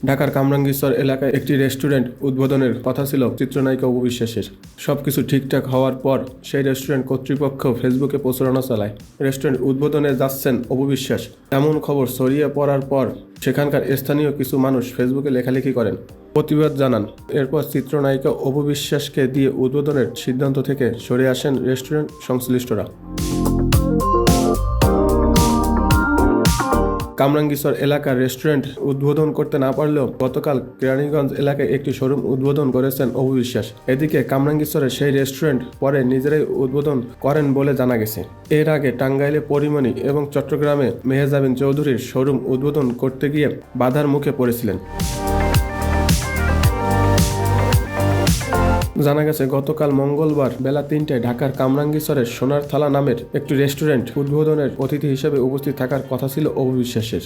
ঢাকার কামরাঙ্গীরচর এলাকায় একটি রেস্টুরেন্ট উদ্বোধনের কথা ছিল চিত্রনায়িকা অপু বিশ্বাসের। সবকিছু ঠিকঠাক হওয়ার পর সেই রেস্টুরেন্ট কর্তৃপক্ষ ফেসবুকে প্রচারণা চালায় রেস্টুরেন্ট উদ্বোধনে যাচ্ছেন অপু বিশ্বাস। এমন খবর ছড়িয়ে পড়ার পর সেখানকার স্থানীয় কিছু মানুষ ফেসবুকে লেখালেখি করেন, প্রতিবাদ জানান। এরপর চিত্রনায়িকা অপু বিশ্বাসকে দিয়ে উদ্বোধনের সিদ্ধান্ত থেকে সরে আসেন রেস্টুরেন্ট সংশ্লিষ্টরা। কামরাঙ্গীরচর এলাকার রেস্টুরেন্ট উদ্বোধন করতে না পারলেও গতকাল কেরানীগঞ্জ এলাকায় একটি শোরুম উদ্বোধন করেছেন অপু বিশ্বাস। এদিকে কামরাঙ্গীরচরের সেই রেস্টুরেন্ট পরে নিজেরাই উদ্বোধন করেন বলে জানা গেছে। এর আগে টাঙ্গাইলে পরিমণি এবং চট্টগ্রামে মেহজাবিন চৌধুরীর শোরুম উদ্বোধন করতে গিয়ে বাধার মুখে পড়েছিলেন। জানা গেছে গতকাল মঙ্গলবার বেলা ৩টায় ঢাকার কামরাঙ্গীরচরের সোনার থালা নামের একটি রেস্টুরেন্ট উদ্বোধনের অতিথি হিসেবে উপস্থিত থাকার কথা ছিল অপু বিশ্বাসের।